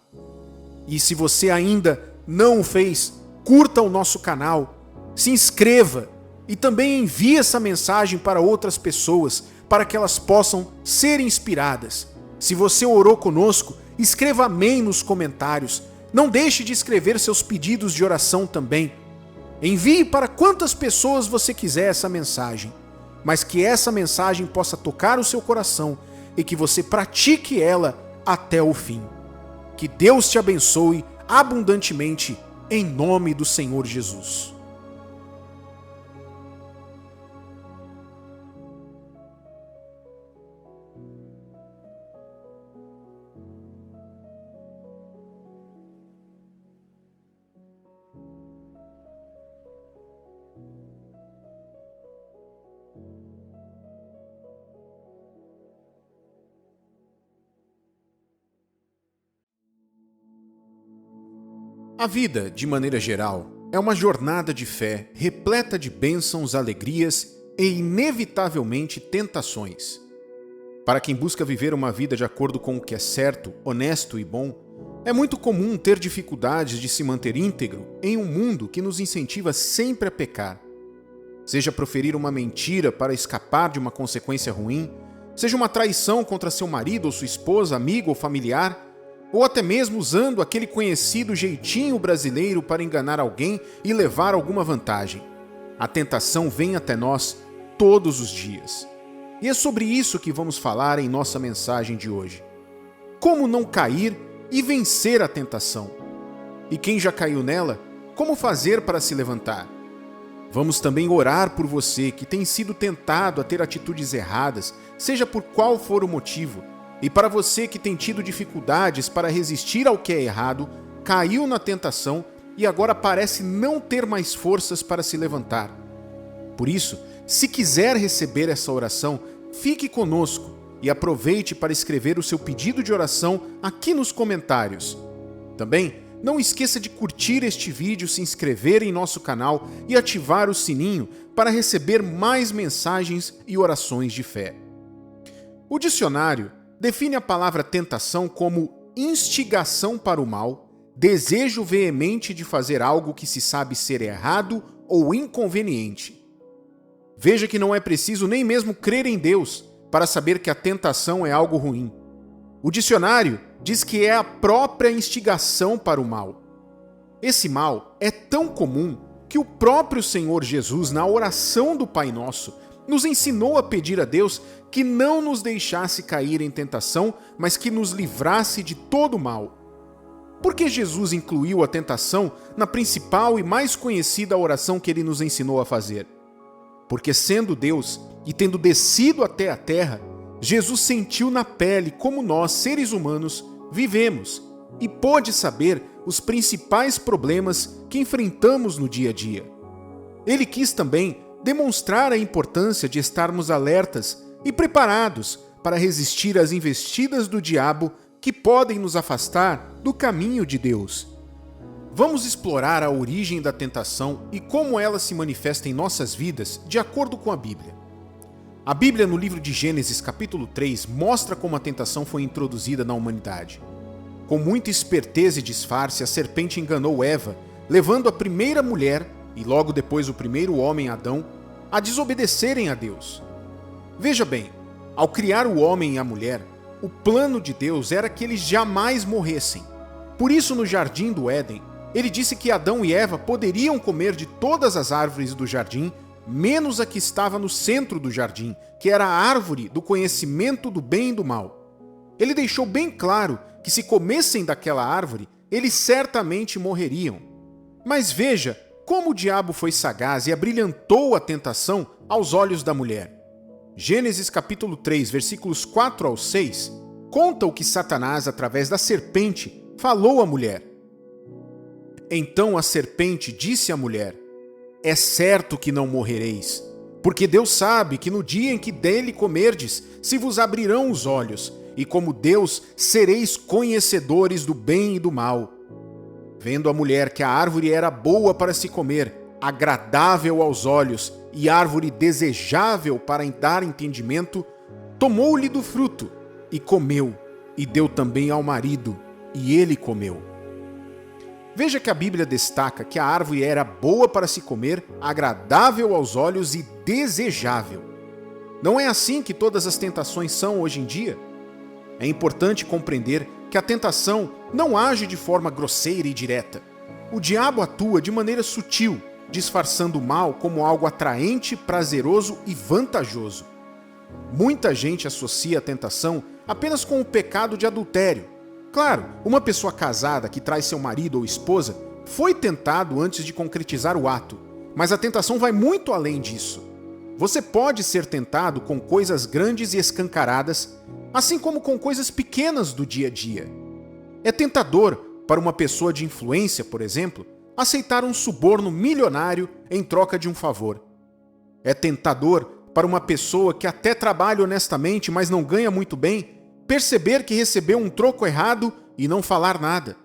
E se você ainda não o fez, curta o nosso canal, se inscreva e também envie essa mensagem para outras pessoas, para que elas possam ser inspiradas. Se você orou conosco, escreva amém nos comentários. Não deixe de escrever seus pedidos de oração também. Envie para quantas pessoas você quiser essa mensagem, mas que essa mensagem possa tocar o seu coração e que você pratique ela até o fim. Que Deus te abençoe abundantemente em nome do Senhor Jesus. A vida, de maneira geral, é uma jornada de fé repleta de bênçãos, alegrias e, inevitavelmente, tentações. Para quem busca viver uma vida de acordo com o que é certo, honesto e bom, é muito comum ter dificuldades de se manter íntegro em um mundo que nos incentiva sempre a pecar. Seja proferir uma mentira para escapar de uma consequência ruim, seja uma traição contra seu marido ou sua esposa, amigo ou familiar, ou até mesmo usando aquele conhecido jeitinho brasileiro para enganar alguém e levar alguma vantagem. A tentação vem até nós todos os dias. E é sobre isso que vamos falar em nossa mensagem de hoje. Como não cair e vencer a tentação? E quem já caiu nela, como fazer para se levantar? Vamos também orar por você que tem sido tentado a ter atitudes erradas, seja por qual for o motivo. E para você que tem tido dificuldades para resistir ao que é errado, caiu na tentação e agora parece não ter mais forças para se levantar. Por isso, se quiser receber essa oração, fique conosco e aproveite para escrever o seu pedido de oração aqui nos comentários. Também, não esqueça de curtir este vídeo, se inscrever em nosso canal e ativar o sininho para receber mais mensagens e orações de fé. O dicionário define a palavra tentação como instigação para o mal, desejo veemente de fazer algo que se sabe ser errado ou inconveniente. Veja que não é preciso nem mesmo crer em Deus para saber que a tentação é algo ruim. O dicionário diz que é a própria instigação para o mal. Esse mal é tão comum que o próprio Senhor Jesus, na oração do Pai Nosso, nos ensinou a pedir a Deus que não nos deixasse cair em tentação, mas que nos livrasse de todo o mal. Por que Jesus incluiu a tentação na principal e mais conhecida oração que ele nos ensinou a fazer? Porque sendo Deus e tendo descido até a terra, Jesus sentiu na pele como nós, seres humanos, vivemos e pôde saber os principais problemas que enfrentamos no dia a dia. ele quis também demonstrar a importância de estarmos alertas e preparados para resistir às investidas do diabo que podem nos afastar do caminho de Deus. Vamos explorar a origem da tentação e como ela se manifesta em nossas vidas de acordo com a Bíblia. A Bíblia, no livro de Gênesis, capítulo 3, mostra como a tentação foi introduzida na humanidade. Com muita esperteza e disfarce, a serpente enganou Eva, levando a primeira mulher, e logo depois o primeiro homem, Adão, a desobedecerem a Deus. Veja bem, ao criar o homem e a mulher, o plano de Deus era que eles jamais morressem. Por isso, no jardim do Éden, ele disse que Adão e Eva poderiam comer de todas as árvores do jardim, menos a que estava no centro do jardim, que era a árvore do conhecimento do bem e do mal. Ele deixou bem claro que se comessem daquela árvore, eles certamente morreriam. Mas veja como o diabo foi sagaz e abrilhantou a tentação aos olhos da mulher. Gênesis capítulo 3, versículos 4 ao 6, conta o que Satanás, através da serpente, falou à mulher. Então a serpente disse à mulher: é certo que não morrereis, porque Deus sabe que no dia em que dele comerdes, se vos abrirão os olhos, e como Deus sereis conhecedores do bem e do mal. Vendo a mulher que a árvore era boa para se comer, agradável aos olhos e árvore desejável para dar entendimento, tomou-lhe do fruto e comeu, e deu também ao marido, e ele comeu. Veja que a Bíblia destaca que a árvore era boa para se comer, agradável aos olhos e desejável. Não é assim que todas as tentações são hoje em dia? É importante compreender que a tentação não age de forma grosseira e direta. O diabo atua de maneira sutil, disfarçando o mal como algo atraente, prazeroso e vantajoso. Muita gente associa a tentação apenas com o pecado de adultério. Claro, uma pessoa casada que trai seu marido ou esposa foi tentado antes de concretizar o ato, mas a tentação vai muito além disso. Você pode ser tentado com coisas grandes e escancaradas, assim como com coisas pequenas do dia a dia. É tentador para uma pessoa de influência, por exemplo, aceitar um suborno milionário em troca de um favor. É tentador para uma pessoa que até trabalha honestamente, mas não ganha muito bem, perceber que recebeu um troco errado e não falar nada.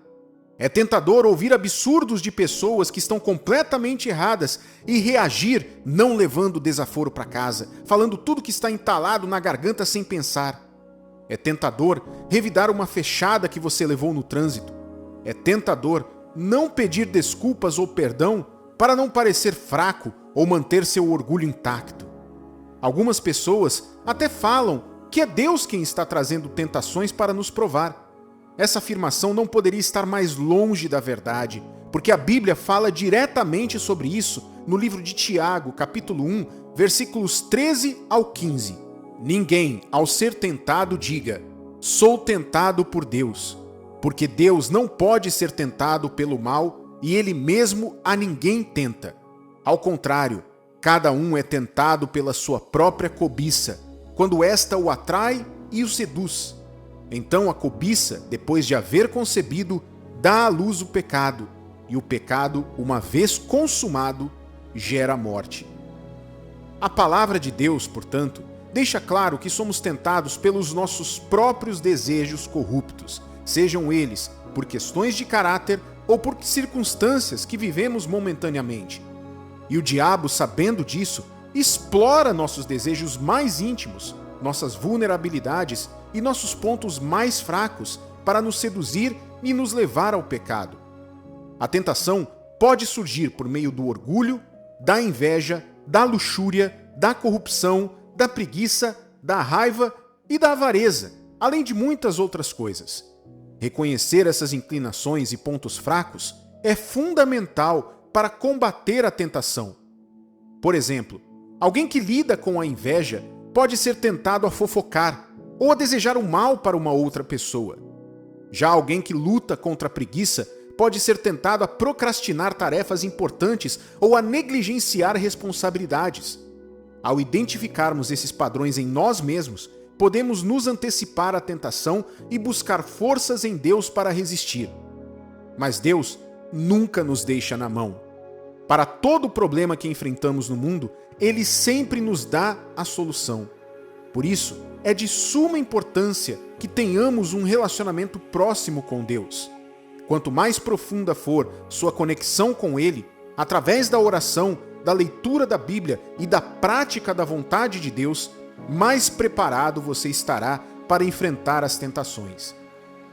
É tentador ouvir absurdos de pessoas que estão completamente erradas e reagir não levando desaforo para casa, falando tudo que está entalado na garganta sem pensar. É tentador revidar uma fechada que você levou no trânsito. É tentador não pedir desculpas ou perdão para não parecer fraco ou manter seu orgulho intacto. Algumas pessoas até falam que é Deus quem está trazendo tentações para nos provar. Essa afirmação não poderia estar mais longe da verdade, porque a Bíblia fala diretamente sobre isso no livro de Tiago, capítulo 1, versículos 13 ao 15. Ninguém, ao ser tentado, diga: sou tentado por Deus, porque Deus não pode ser tentado pelo mal e ele mesmo a ninguém tenta. Ao contrário, cada um é tentado pela sua própria cobiça, quando esta o atrai e o seduz. Então a cobiça, depois de haver concebido, dá à luz o pecado, e o pecado, uma vez consumado, gera a morte. A palavra de Deus, portanto, deixa claro que somos tentados pelos nossos próprios desejos corruptos, sejam eles por questões de caráter ou por circunstâncias que vivemos momentaneamente. E o diabo, sabendo disso, explora nossos desejos mais íntimos, nossas vulnerabilidades e nossos pontos mais fracos para nos seduzir e nos levar ao pecado. A tentação pode surgir por meio do orgulho, da inveja, da luxúria, da corrupção, da preguiça, da raiva e da avareza, além de muitas outras coisas. Reconhecer essas inclinações e pontos fracos é fundamental para combater a tentação. Por exemplo, alguém que lida com a inveja pode ser tentado a fofocar ou a desejar o mal para uma outra pessoa. Já alguém que luta contra a preguiça pode ser tentado a procrastinar tarefas importantes ou a negligenciar responsabilidades. Ao identificarmos esses padrões em nós mesmos, podemos nos antecipar à tentação e buscar forças em Deus para resistir. Mas Deus nunca nos deixa na mão. Para todo problema que enfrentamos no mundo, Ele sempre nos dá a solução. Por isso, é de suma importância que tenhamos um relacionamento próximo com Deus. Quanto mais profunda for sua conexão com Ele, através da oração, da leitura da Bíblia e da prática da vontade de Deus, mais preparado você estará para enfrentar as tentações.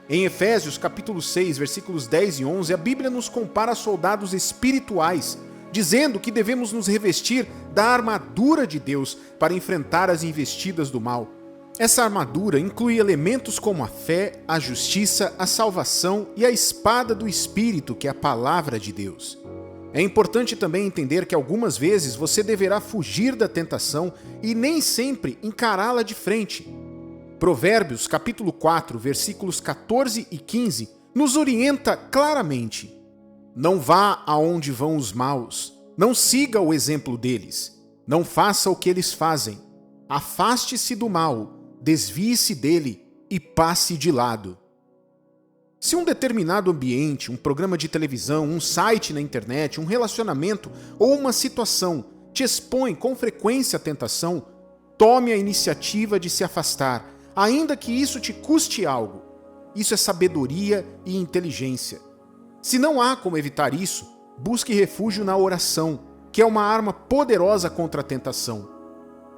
Em Efésios capítulo 6, versículos 10 e 11, a Bíblia nos compara a soldados espirituais, dizendo que devemos nos revestir da armadura de Deus para enfrentar as investidas do mal. Essa armadura inclui elementos como a fé, a justiça, a salvação e a espada do Espírito, que é a palavra de Deus. É importante também entender que algumas vezes você deverá fugir da tentação e nem sempre encará-la de frente. Provérbios capítulo 4, versículos 14 e 15, nos orienta claramente: não vá aonde vão os maus, não siga o exemplo deles, não faça o que eles fazem, afaste-se do mal, desvie-se dele e passe de lado. Se um determinado ambiente, um programa de televisão, um site na internet, um relacionamento ou uma situação te expõe com frequência à tentação, tome a iniciativa de se afastar, ainda que isso te custe algo. Isso é sabedoria e inteligência. Se não há como evitar isso, busque refúgio na oração, que é uma arma poderosa contra a tentação.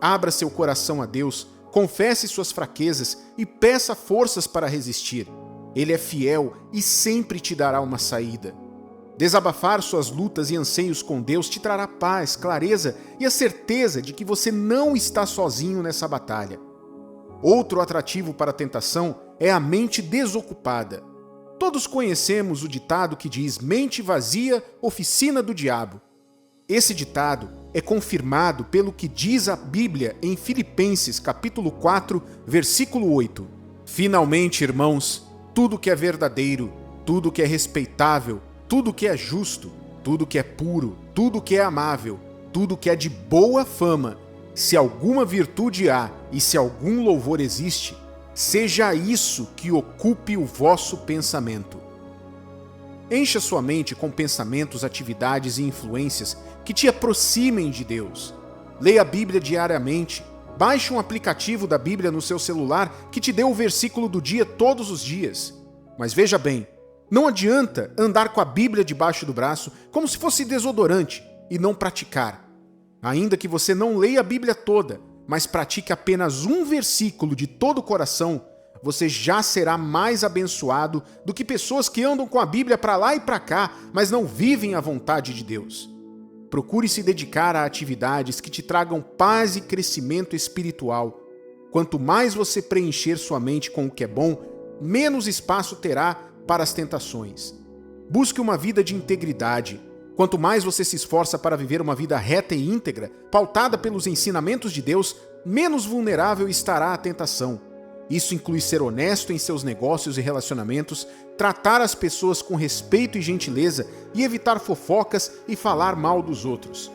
Abra seu coração a Deus, confesse suas fraquezas e peça forças para resistir. Ele é fiel e sempre te dará uma saída. Desabafar suas lutas e anseios com Deus te trará paz, clareza e a certeza de que você não está sozinho nessa batalha. Outro atrativo para a tentação é a mente desocupada. Todos conhecemos o ditado que diz: mente vazia, oficina do diabo. Esse ditado é confirmado pelo que diz a Bíblia em Filipenses capítulo 4, versículo 8. Finalmente, irmãos, tudo que é verdadeiro, tudo que é respeitável, tudo que é justo, tudo que é puro, tudo que é amável, tudo que é de boa fama, se alguma virtude há e se algum louvor existe, seja isso que ocupe o vosso pensamento. Encha sua mente com pensamentos, atividades e influências que te aproximem de Deus. Leia a Bíblia diariamente. Baixe um aplicativo da Bíblia no seu celular que te dê o versículo do dia todos os dias. Mas veja bem, não adianta andar com a Bíblia debaixo do braço como se fosse desodorante e não praticar. Ainda que você não leia a Bíblia toda, mas pratique apenas um versículo de todo o coração, você já será mais abençoado do que pessoas que andam com a Bíblia para lá e para cá, mas não vivem a vontade de Deus. Procure se dedicar a atividades que te tragam paz e crescimento espiritual. Quanto mais você preencher sua mente com o que é bom, menos espaço terá para as tentações. Busque uma vida de integridade. Quanto mais você se esforça para viver uma vida reta e íntegra, pautada pelos ensinamentos de Deus, menos vulnerável estará à tentação. Isso inclui ser honesto em seus negócios e relacionamentos, tratar as pessoas com respeito e gentileza e evitar fofocas e falar mal dos outros.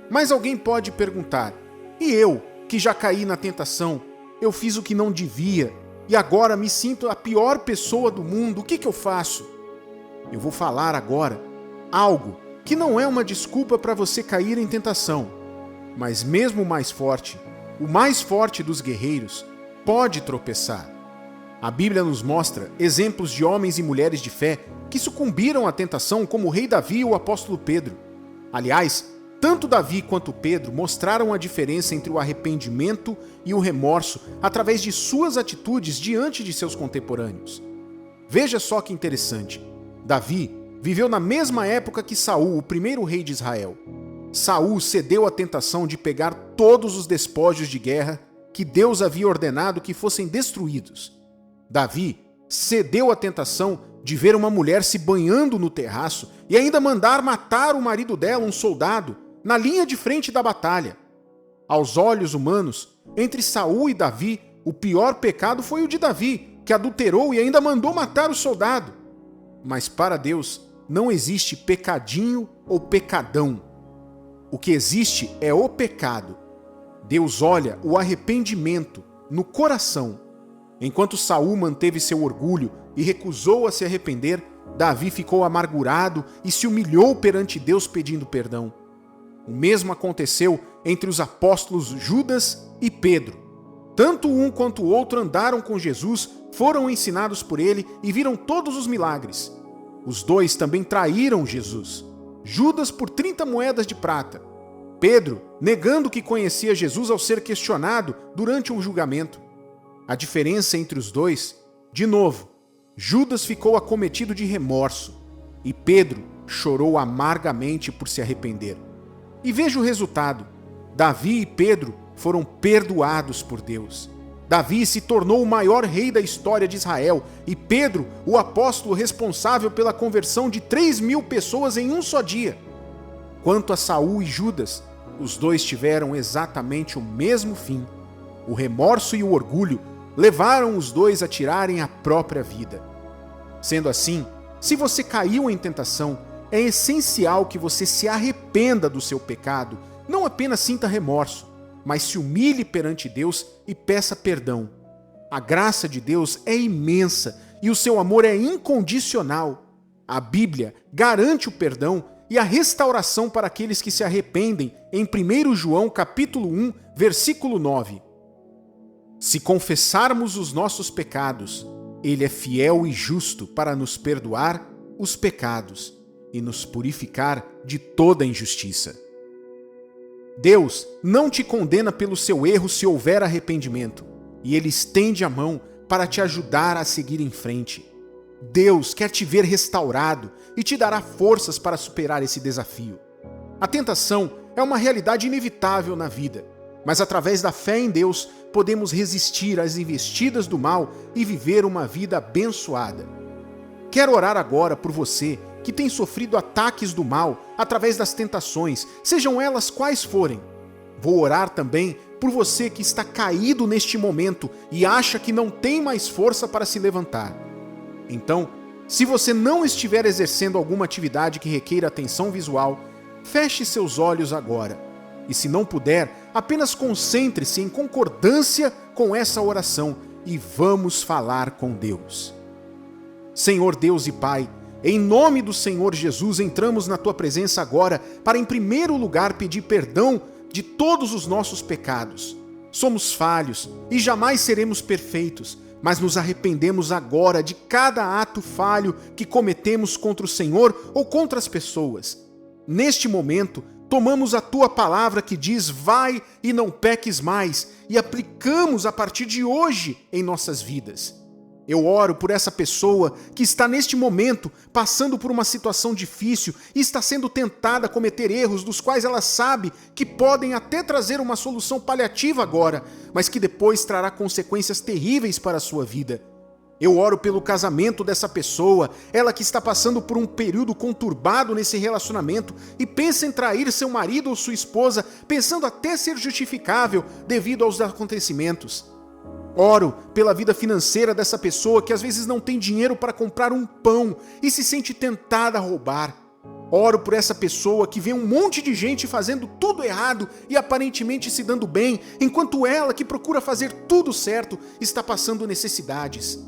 Mas alguém pode perguntar: e eu, que já caí na tentação, eu fiz o que não devia e agora me sinto a pior pessoa do mundo, o que eu faço? Eu vou falar agora algo que não é uma desculpa para você cair em tentação, mas mesmo o mais forte dos guerreiros, pode tropeçar. A Bíblia nos mostra exemplos de homens e mulheres de fé que sucumbiram à tentação, como o rei Davi e o apóstolo Pedro. Aliás, tanto Davi quanto Pedro mostraram a diferença entre o arrependimento e o remorso através de suas atitudes diante de seus contemporâneos. Veja só que interessante. Davi viveu na mesma época que Saul, o primeiro rei de Israel. Saul cedeu à tentação de pegar todos os despojos de guerra que Deus havia ordenado que fossem destruídos. Davi cedeu à tentação de ver uma mulher se banhando no terraço e ainda mandar matar o marido dela, um soldado, na linha de frente da batalha. Aos olhos humanos, entre Saul e Davi, o pior pecado foi o de Davi, que adulterou e ainda mandou matar o soldado. Mas para Deus, não existe pecadinho ou pecadão. O que existe é o pecado. Deus olha o arrependimento no coração. Enquanto Saul manteve seu orgulho e recusou a se arrepender, Davi ficou amargurado e se humilhou perante Deus pedindo perdão. O mesmo aconteceu entre os apóstolos Judas e Pedro. Tanto um quanto o outro andaram com Jesus, foram ensinados por ele e viram todos os milagres. Os dois também traíram Jesus. Judas por 30 moedas de prata. Pedro negando que conhecia Jesus ao ser questionado durante um julgamento. A diferença entre os dois, de novo, Judas ficou acometido de remorso e Pedro chorou amargamente por se arrepender. E veja o resultado. Davi e Pedro foram perdoados por Deus. Davi se tornou o maior rei da história de Israel e Pedro, o apóstolo responsável pela conversão de 3.000 pessoas em um só dia. Quanto a Saul e Judas, os dois tiveram exatamente o mesmo fim. O remorso e o orgulho levaram os dois a tirarem a própria vida. Sendo assim, se você caiu em tentação, é essencial que você se arrependa do seu pecado, não apenas sinta remorso, mas se humilhe perante Deus e peça perdão. A graça de Deus é imensa e o seu amor é incondicional. A Bíblia garante o perdão e a restauração para aqueles que se arrependem em 1 João capítulo 1, versículo 9. Se confessarmos os nossos pecados, Ele é fiel e justo para nos perdoar os pecados e nos purificar de toda injustiça. Deus não te condena pelo seu erro se houver arrependimento, e Ele estende a mão para te ajudar a seguir em frente. Deus quer te ver restaurado e te dará forças para superar esse desafio. A tentação é uma realidade inevitável na vida, mas através da fé em Deus podemos resistir às investidas do mal e viver uma vida abençoada. Quero orar agora por você que tem sofrido ataques do mal através das tentações, sejam elas quais forem. Vou orar também por você que está caído neste momento e acha que não tem mais força para se levantar. Então, se você não estiver exercendo alguma atividade que requeira atenção visual, feche seus olhos agora. E se não puder, apenas concentre-se em concordância com essa oração e vamos falar com Deus. Senhor Deus e Pai, em nome do Senhor Jesus, entramos na Tua presença agora para, em primeiro lugar, pedir perdão de todos os nossos pecados. Somos falhos e jamais seremos perfeitos, mas nos arrependemos agora de cada ato falho que cometemos contra o Senhor ou contra as pessoas. Neste momento, tomamos a Tua palavra que diz: vai e não peques mais, e aplicamos a partir de hoje em nossas vidas. Eu oro por essa pessoa que está neste momento passando por uma situação difícil e está sendo tentada a cometer erros dos quais ela sabe que podem até trazer uma solução paliativa agora, mas que depois trará consequências terríveis para a sua vida. Eu oro pelo casamento dessa pessoa, ela que está passando por um período conturbado nesse relacionamento e pensa em trair seu marido ou sua esposa, pensando até ser justificável devido aos acontecimentos. Oro pela vida financeira dessa pessoa que às vezes não tem dinheiro para comprar um pão e se sente tentada a roubar. Oro por essa pessoa que vê um monte de gente fazendo tudo errado e aparentemente se dando bem, enquanto ela, que procura fazer tudo certo, está passando necessidades.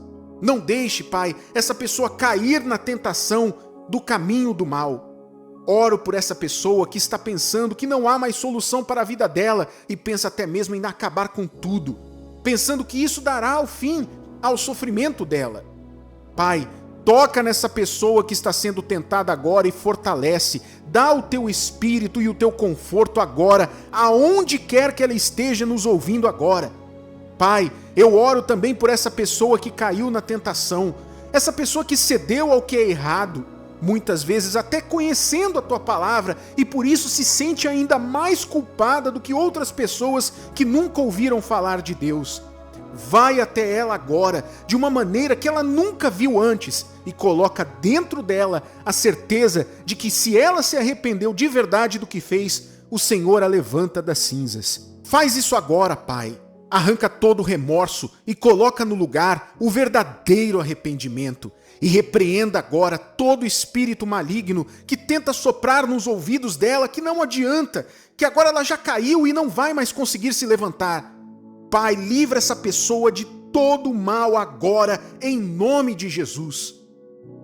Não deixe, Pai, essa pessoa cair na tentação do caminho do mal. Oro por essa pessoa que está pensando que não há mais solução para a vida dela e pensa até mesmo em acabar com tudo, pensando que isso dará o fim ao sofrimento dela. Pai, toca nessa pessoa que está sendo tentada agora e fortalece. Dá o Teu espírito e o Teu conforto agora, aonde quer que ela esteja nos ouvindo agora. Pai, eu oro também por essa pessoa que caiu na tentação, essa pessoa que cedeu ao que é errado, muitas vezes até conhecendo a Tua palavra e por isso se sente ainda mais culpada do que outras pessoas que nunca ouviram falar de Deus. Vai até ela agora, de uma maneira que ela nunca viu antes, e coloca dentro dela a certeza de que se ela se arrependeu de verdade do que fez, o Senhor a levanta das cinzas. Faz isso agora, Pai. Arranca todo o remorso e coloca no lugar o verdadeiro arrependimento. E repreenda agora todo espírito maligno que tenta soprar nos ouvidos dela que não adianta, que agora ela já caiu e não vai mais conseguir se levantar. Pai, livra essa pessoa de todo o mal agora, em nome de Jesus.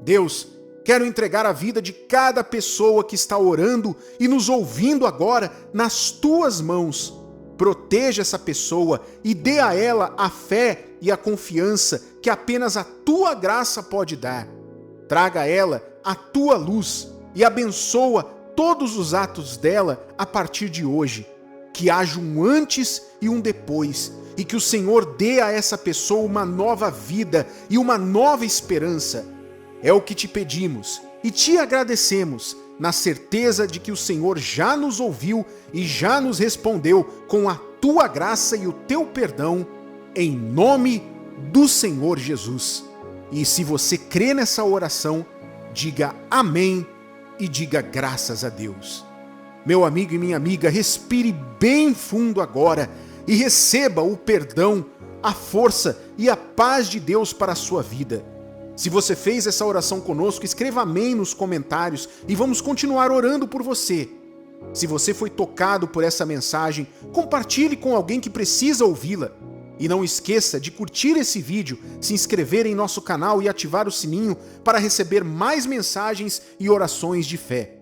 Deus, Quero entregar a vida de cada pessoa que está orando e nos ouvindo agora nas tuas mãos. Proteja essa pessoa e dê a ela a fé e a confiança que apenas a tua graça pode dar. Traga a ela a tua luz e abençoa todos os atos dela a partir de hoje. Que haja um antes e um depois, e que o Senhor dê a essa pessoa uma nova vida e uma nova esperança. É o que te pedimos e te agradecemos, na certeza de que o Senhor já nos ouviu e já nos respondeu com a tua graça e o teu perdão, em nome do Senhor Jesus. E se você crê nessa oração, diga amém e diga graças a Deus. Meu amigo e minha amiga, respire bem fundo agora e receba o perdão, a força e a paz de Deus para a sua vida. Se você fez essa oração conosco, escreva amém nos comentários e vamos continuar orando por você. Se você foi tocado por essa mensagem, compartilhe com alguém que precisa ouvi-la. E não esqueça de curtir esse vídeo, se inscrever em nosso canal e ativar o sininho para receber mais mensagens e orações de fé.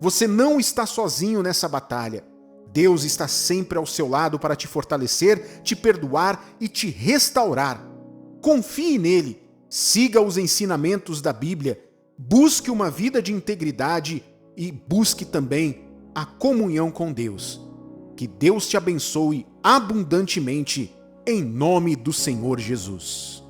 Você não está sozinho nessa batalha. Deus está sempre ao seu lado para te fortalecer, te perdoar e te restaurar. Confie nele, siga os ensinamentos da Bíblia, busque uma vida de integridade e busque também a comunhão com Deus. Que Deus te abençoe abundantemente, em nome do Senhor Jesus.